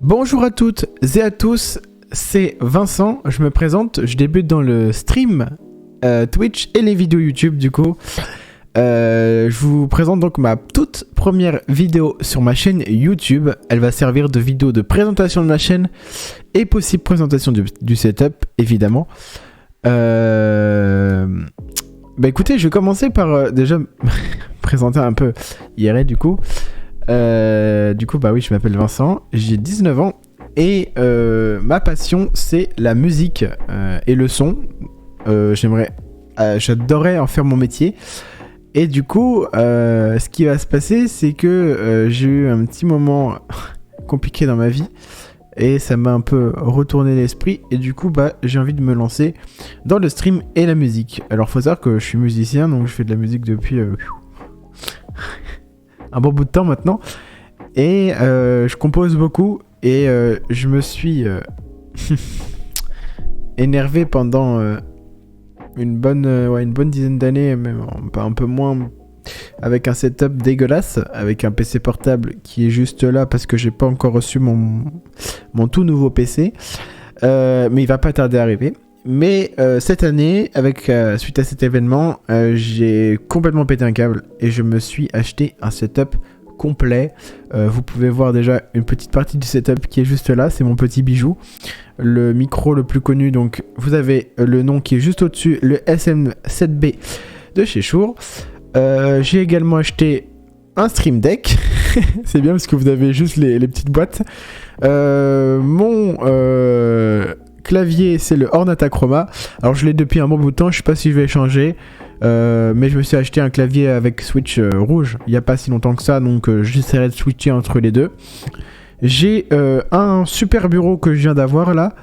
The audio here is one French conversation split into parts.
Bonjour à toutes et à tous, c'est Vincent, je me présente, je débute dans le stream Twitch et les vidéos YouTube du coup. Je vous présente donc ma toute première vidéo sur ma chaîne YouTube. Elle va servir de vidéo de présentation de ma chaîne et possible présentation du setup évidemment. Écoutez, je vais commencer par déjà présenter un peu IRL du coup. Oui, je m'appelle Vincent, j'ai 19 ans et ma passion c'est la musique et le son. J'adorerais en faire mon métier. Et du coup, ce qui va se passer, c'est que j'ai eu un petit moment compliqué dans ma vie et ça m'a un peu retourné l'esprit. Et du coup, j'ai envie de me lancer dans le stream et la musique. Alors, faut savoir que je suis musicien, donc je fais de la musique depuis un bon bout de temps maintenant. Et je compose beaucoup et je me suis énervé pendant une bonne dizaine d'années, même un peu moins, avec un setup dégueulasse, avec un PC portable qui est juste là parce que j'ai pas encore reçu mon tout nouveau PC, mais il va pas tarder à arriver. Mais cette année, suite à cet événement, j'ai complètement pété un câble et je me suis acheté un setup complet. Vous pouvez voir déjà une petite partie du setup qui est juste là, c'est mon petit bijou. Le micro le plus connu, donc vous avez le nom qui est juste au-dessus, le SM7B de chez Shure. J'ai également acheté un Stream Deck. C'est bien parce que vous avez juste les petites boîtes. Mon clavier, c'est le Ornata Chroma. Alors je l'ai depuis un bon bout de temps, je sais pas si je vais changer. Mais je me suis acheté un clavier avec switch rouge il n'y a pas si longtemps que ça, donc j'essaierai de switcher entre les deux. J'ai un super bureau que je viens d'avoir là,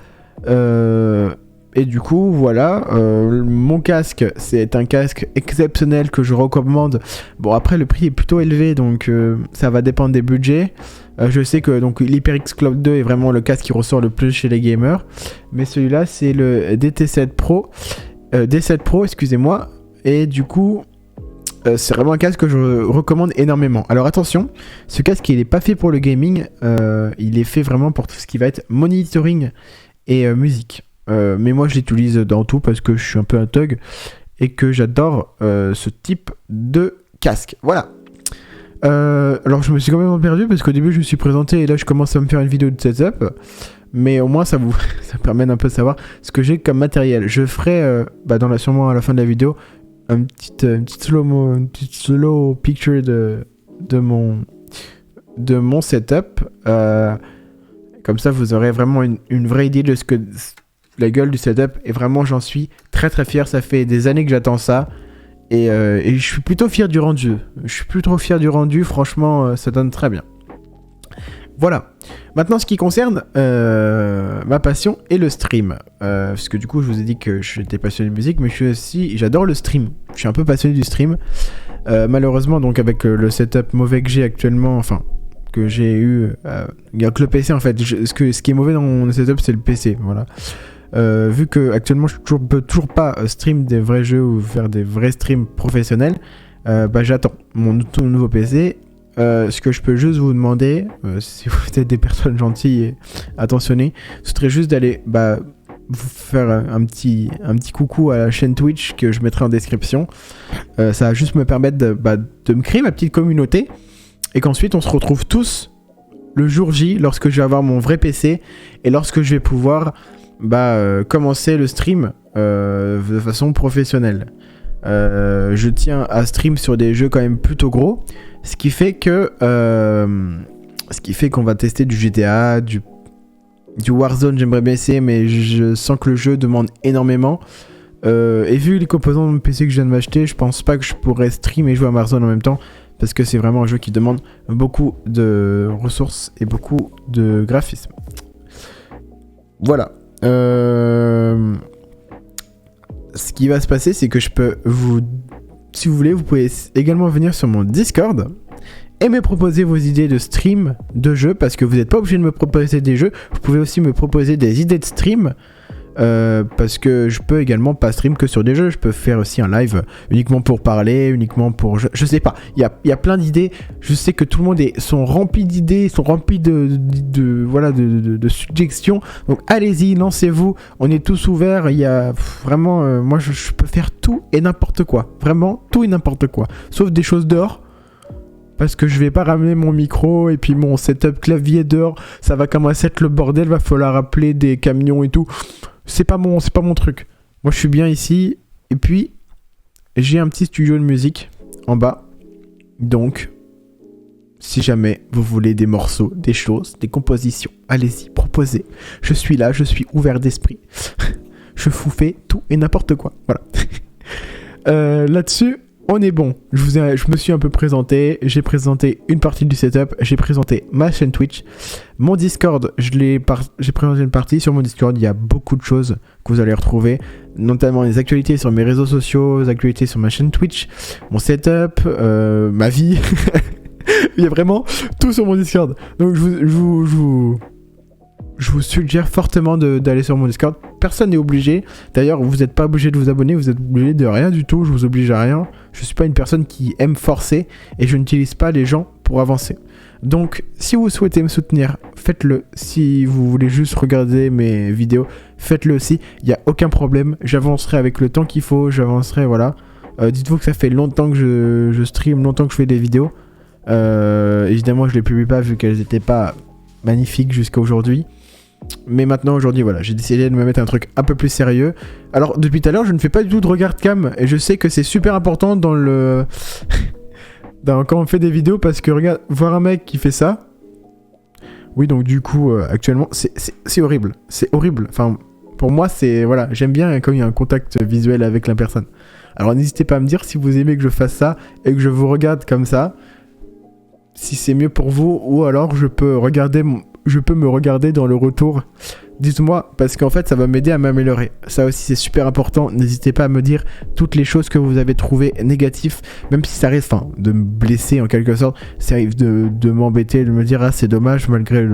et du coup voilà, mon casque c'est un casque exceptionnel que je recommande. Bon, après le prix est plutôt élevé, donc ça va dépendre des budgets. Je sais que donc l'HyperX Cloud 2 est vraiment le casque qui ressort le plus chez les gamers, mais celui-là c'est le D7 Pro, excusez-moi. Et du coup, c'est vraiment un casque que je recommande énormément. Alors attention, ce casque il n'est pas fait pour le gaming, il est fait vraiment pour tout ce qui va être monitoring et musique. Mais moi je l'utilise dans tout parce que je suis un peu un thug et que j'adore ce type de casque. Voilà. Alors je me suis quand même perdu parce qu'au début je me suis présenté et là je commence à me faire une vidéo de setup. Mais au moins ça permet d'un peu de savoir ce que j'ai comme matériel. Je ferai sûrement à la fin de la vidéo une petite slow picture de mon setup. Comme ça vous aurez vraiment une vraie idée de ce que la gueule du setup. Et vraiment j'en suis très très fier. Ça fait des années que j'attends ça. Et je suis plutôt fier du rendu. Je suis plus trop fier du rendu. Franchement ça donne très bien. Voilà. Maintenant, ce qui concerne ma passion et le stream. Parce que du coup, je vous ai dit que j'étais passionné de musique, mais j'adore le stream. Je suis un peu passionné du stream. Malheureusement, donc avec le setup mauvais que j'ai actuellement, enfin, que j'ai eu, il y a que le PC en fait. Ce qui est mauvais dans mon setup, c'est le PC. Voilà. Vu que actuellement, je peux toujours pas stream des vrais jeux ou faire des vrais streams professionnels, j'attends mon tout nouveau PC. Ce que je peux juste vous demander, si vous êtes des personnes gentilles et attentionnées, ce serait juste d'aller vous faire un petit coucou à la chaîne Twitch que je mettrai en description. Ça va juste me permettre de me créer ma petite communauté et qu'ensuite on se retrouve tous le jour J lorsque je vais avoir mon vrai PC et lorsque je vais pouvoir commencer le stream de façon professionnelle. Je tiens à stream sur des jeux quand même plutôt gros, ce qui fait qu'on va tester du GTA, du Warzone. J'aimerais bien essayer, mais je sens que le jeu demande énormément. Et vu les composants de mon PC que je viens de m'acheter, je pense pas que je pourrais stream et jouer à Warzone en même temps, parce que c'est vraiment un jeu qui demande beaucoup de ressources et beaucoup de graphisme. Voilà. Ce qui va se passer, c'est que je peux si vous voulez, vous pouvez également venir sur mon Discord et me proposer vos idées de stream de jeux, parce que vous n'êtes pas obligé de me proposer des jeux, vous pouvez aussi me proposer des idées de stream parce que je peux également pas stream que sur des jeux, je peux faire aussi un live uniquement pour parler, uniquement pour... Je sais pas, il y a plein d'idées, je sais que tout le monde sont remplis d'idées, sont remplis de suggestions, donc allez-y, lancez-vous, on est tous ouverts, il y a vraiment... moi je peux faire tout et n'importe quoi, vraiment tout et n'importe quoi, sauf des choses dehors. Parce que je vais pas ramener mon micro et puis mon setup clavier dehors, ça va commencer à être le bordel, va falloir appeler des camions et tout. C'est pas mon truc. Moi je suis bien ici et puis j'ai un petit studio de musique en bas. Donc si jamais vous voulez des morceaux, des choses, des compositions, allez-y, proposez. Je suis là, je suis ouvert d'esprit. Je vous fais tout et n'importe quoi. Voilà. Là-dessus, on est bon. Je me suis un peu présenté. J'ai présenté une partie du setup. J'ai présenté ma chaîne Twitch. Mon Discord, j'ai présenté une partie. Sur mon Discord, il y a beaucoup de choses que vous allez retrouver. Notamment les actualités sur mes réseaux sociaux, les actualités sur ma chaîne Twitch, mon setup, ma vie. Il y a vraiment tout sur mon Discord. Donc je vous suggère fortement d'aller sur mon Discord. Personne n'est obligé. D'ailleurs, vous n'êtes pas obligé de vous abonner. Vous êtes obligé de rien du tout. Je vous oblige à rien. Je ne suis pas une personne qui aime forcer. Et je n'utilise pas les gens pour avancer. Donc, si vous souhaitez me soutenir, faites-le. Si vous voulez juste regarder mes vidéos, faites-le aussi. Il n'y a aucun problème. J'avancerai avec le temps qu'il faut. J'avancerai, voilà. Dites-vous que ça fait longtemps que je stream, longtemps que je fais des vidéos. Évidemment, je ne les publie pas vu qu'elles n'étaient pas magnifiques jusqu'à aujourd'hui. Mais maintenant, aujourd'hui, voilà, j'ai décidé de me mettre un truc un peu plus sérieux. Alors, depuis tout à l'heure, je ne fais pas du tout de regard cam. Et je sais que c'est super important dans le... quand on fait des vidéos, parce que, regarde, voir un mec qui fait ça... Oui, donc du coup, actuellement, c'est horrible. C'est horrible. Enfin, pour moi, c'est... Voilà, j'aime bien quand il y a un contact visuel avec la personne. Alors, n'hésitez pas à me dire si vous aimez que je fasse ça et que je vous regarde comme ça. Si c'est mieux pour vous, ou alors je peux me regarder dans le retour. Dites-moi, parce qu'en fait ça va m'aider à m'améliorer. Ça aussi c'est super important. N'hésitez pas à me dire toutes les choses que vous avez trouvées négatives, même si ça risque de me blesser en quelque sorte. Ça arrive de m'embêter, de me dire ah c'est dommage, malgré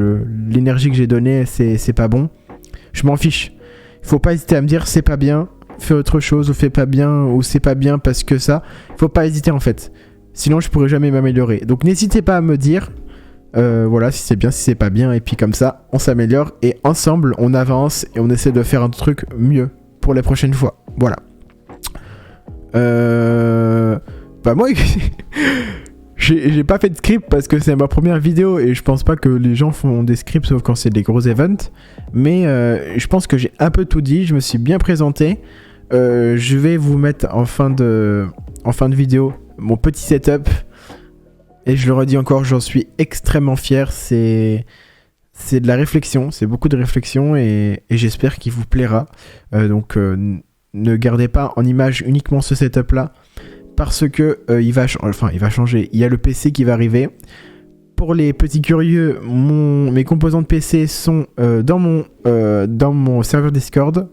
l'énergie que j'ai donnée, c'est pas bon. Je m'en fiche. Il faut pas hésiter à me dire c'est pas bien, fais autre chose, ou fais pas bien, ou c'est pas bien parce que ça. Faut pas hésiter en fait. Sinon je pourrais jamais m'améliorer. Donc n'hésitez pas à me dire voilà, si c'est bien, si c'est pas bien. Et puis comme ça on s'améliore. Et ensemble on avance et on essaie de faire un truc mieux pour les prochaines fois. Voilà. Bah moi j'ai pas fait de script parce que c'est ma première vidéo. Et je pense pas que les gens font des scripts sauf quand c'est des gros events. Mais je pense que j'ai un peu tout dit. Je me suis bien présenté. Je vais vous mettre en fin de vidéo mon petit setup, et je le redis encore, j'en suis extrêmement fier. C'est de la réflexion, c'est beaucoup de réflexion, et j'espère qu'il vous plaira. Donc ne gardez pas en image uniquement ce setup là, parce que il va changer. Il y a le PC qui va arriver. Pour les petits curieux, mes composants de PC sont dans mon serveur Discord.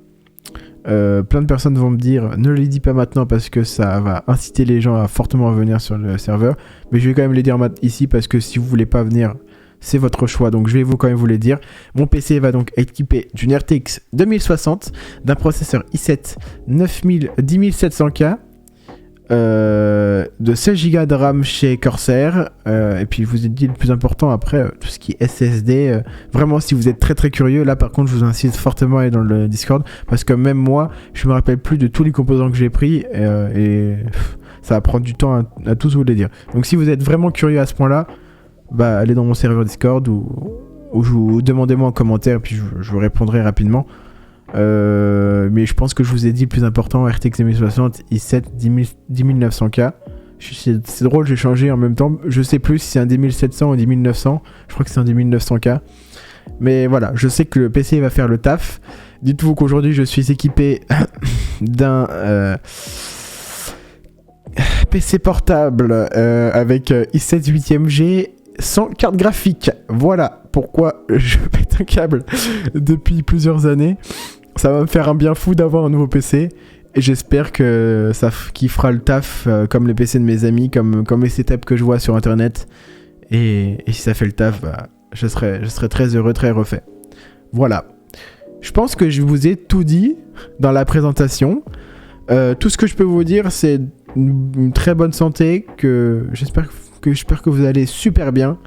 Plein de personnes vont me dire ne les dis pas maintenant parce que ça va inciter les gens à fortement venir sur le serveur, mais je vais quand même les dire ici parce que si vous voulez pas venir, c'est votre choix, donc je vais quand même vous les dire. Mon PC va donc être équipé d'une RTX 2060, d'un processeur i7 10700K, de 16 Go de RAM chez Corsair, et puis je vous ai dit le plus important après, tout ce qui est SSD. Vraiment, si vous êtes très très curieux, là par contre je vous incite fortement à aller dans le Discord, parce que même moi je me rappelle plus de tous les composants que j'ai pris, et ça va prendre du temps à tous vous les dire. Donc si vous êtes vraiment curieux à ce point là, bah allez dans mon serveur Discord, ou demandez-moi en commentaire et puis je vous répondrai rapidement. Mais je pense que je vous ai dit le plus important, RTX 2060, i7 10900K. C'est drôle, j'ai changé en même temps. Je sais plus si c'est un 10700 ou un 10900. Je crois que c'est un 10900K. Mais voilà, je sais que le PC va faire le taf. Dites-vous qu'aujourd'hui je suis équipé d'un PC portable avec i7 8ème G sans carte graphique. Voilà pourquoi je pète un câble depuis plusieurs années. Ça va me faire un bien fou d'avoir un nouveau PC. Et j'espère que qu'il fera le taf comme les PC de mes amis, comme les setups que je vois sur internet. Et si ça fait le taf, bah, je serai très heureux, très refait. Voilà. je pense que je vous ai tout dit dans la présentation. Tout ce que je peux vous dire, c'est une très bonne santé, que j'espère que vous allez super bien.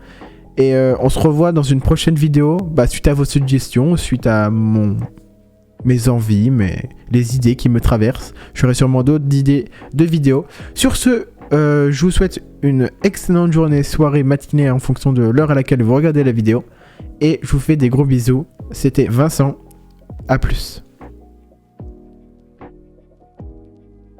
Et on se revoit dans une prochaine vidéo, suite à vos suggestions, suite à mes envies, les idées qui me traversent. J'aurai sûrement d'autres idées de vidéos. Sur ce, je vous souhaite une excellente journée, soirée, matinée en fonction de l'heure à laquelle vous regardez la vidéo. Et je vous fais des gros bisous. C'était Vincent. À plus.